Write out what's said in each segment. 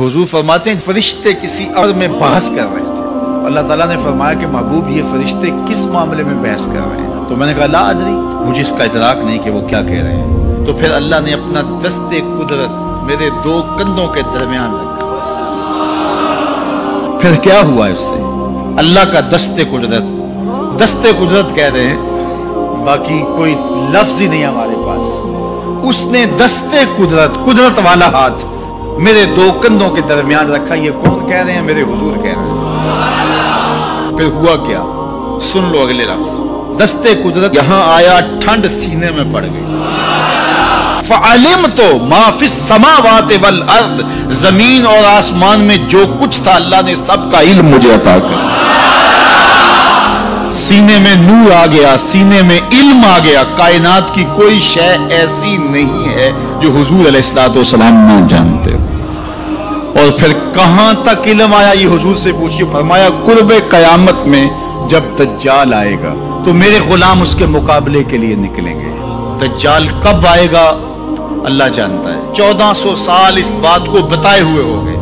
हुजूर फरमाते हैं फरिश्ते किसी अमर में बहस कर रहे थे। अल्लाह ताला ने फरमाया कि महबूब ये फरिश्ते किस मामले में बहस कर रहे हैं? तो मैंने कहा ला अदरी, मुझे इसका इदराक नहीं कि वो क्या कह रहे हैं। तो फिर अल्लाह ने अपना दस्ते कुदरत मेरे दो कंधों के दरमियान रखा। फिर क्या हुआ इससे? अल्लाह का दस्ते कुदरत कह रहे हैं, बाकी कोई लफ्ज ही नहीं हमारे पास। उसने दस्ते कुदरत वाला हाथ मेरे दो कंधों के दरमियान रखा। ये कौन कह रहे हैं? मेरे हुजूर कह रहे हैं। फिर हुआ क्या? सुन लो अगले लफ्ज। दस्ते कुदरत यहां आया, ठंड सीने में पड़ गई। फ़अलिम तो माफिस समावात वल अर्द, जमीन और आसमान में जो कुछ था अल्लाह ने सबका इल्म मुझे अता कर। सीने में नूर आ गया, सीने में इल्म आ गया। कायनात की कोई शय ऐसी नहीं है जो हुजूर अलैहिस्सलाम ना जानते। और फिर कहां तक इल्म आया ये हुजूर से पूछ के फरमाया, कुर्बे कयामत में जब दज्जाल आएगा तो मेरे गुलाम उसके मुकाबले के लिए निकलेंगे। दज्जाल कब आएगा अल्लाह जानता है। 1400 साल इस बात को बताए हुए हो गए।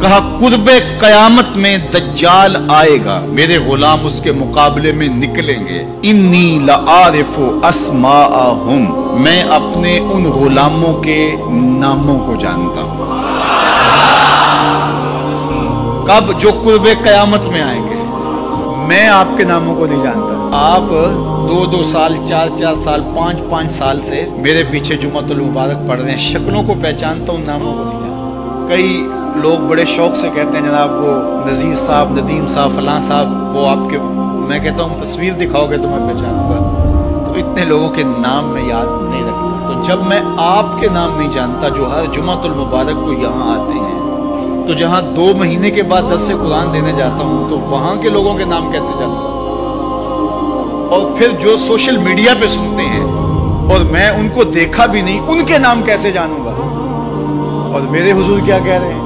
कहा कुर्बे कयामत में दज्जाल आएगा, मेरे गुलाम उसके मुकाबले में निकलेंगे। इन्नी लआरिफु अस्माअहुम, मैं अपने उन गुलामों के नामों को जानता हूं। कब? जो कुर्बे कयामत में आएंगे। मैं आपके नामों को नहीं जानता। आप 2-2 साल, 4-4 साल, 5-5 साल से मेरे पीछे जुम्मतुल मुबारक पढ़ रहे हैं। शक्लों को पहचानता हूं, नामों को नहीं जानता। कई लोग बड़े शौक से कहते हैं जनाब वो नजीर साहब, नदीम साहब, फलां साहब, वो आपके, मैं कहता हूँ तस्वीर दिखाओगे तो मैं पहचानूंगा। तो इतने लोगों के नाम मैं याद नहीं रखता। तो जब मैं आपके नाम नहीं जानता जो हर जुम्मतुल मुबारक को यहाँ आते हैं, तो जहाँ 2 महीने के बाद 10 से कुरान देने जाता हूँ, तो वहाँ के लोगों के नाम कैसे जानूंगा? और फिर जो सोशल मीडिया पे सुनते हैं और मैं उनको देखा भी नहीं, उनके नाम कैसे जानूंगा? और मेरे हुजूर क्या कह रहे हैं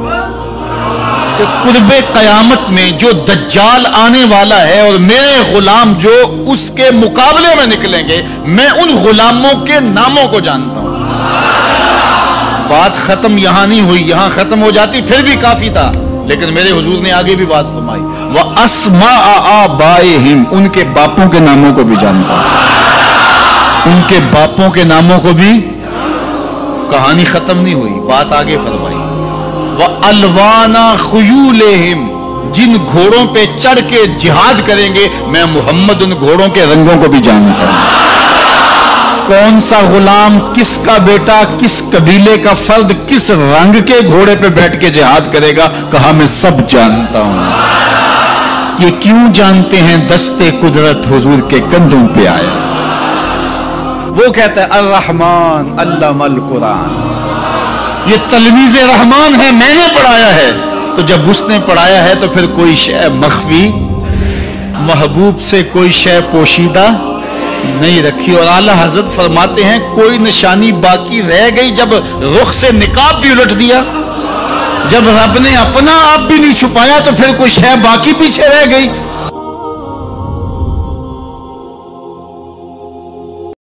कि कुर्बे कयामत में जो दज्जाल आने वाला है और मेरे गुलाम जो उसके मुकाबले में निकलेंगे, मैं उन गुलामों के नामों को जानता हूं। बात खत्म यहां नहीं हुई। यहां खत्म हो जाती फिर भी काफी था, लेकिन मेरे हुजूर ने आगे भी बात फरमाई। वह अस्मा आबाइहिम, उनके बापों के नामों को भी जानता हूं। उनके बापों के नामों को भी। कहानी खत्म नहीं हुई, बात आगे फरमाई। वह अलवाना खुयूलेहिम, जिन घोड़ों पे चढ़ के जिहाद करेंगे, मैं मोहम्मद उन घोड़ों के रंगों को भी जानता हूं। कौन सा गुलाम, किसका बेटा, किस कबीले का फर्द, किस रंग के घोड़े पे बैठ के जिहाद करेगा, कहा मैं सब जानता हूं। ये क्यों जानते हैं? दस्ते कुदरत हुजूर के कंधों पे आया। वो कहता है अर्रहमान अल्लमल कुरान, ये तलमीज़े रहमान है, मैंने पढ़ाया है। तो जब उसने पढ़ाया है तो फिर कोई शय मख्फी, महबूब से कोई शय पोशीदा नहीं रखी। और आला हजरत फरमाते हैं कोई निशानी बाकी रह गई जब रुख से निकाब भी उलट दिया, जब रब ने अपना आप भी नहीं छुपाया, तो फिर कोई शय बाकी पीछे रह गई।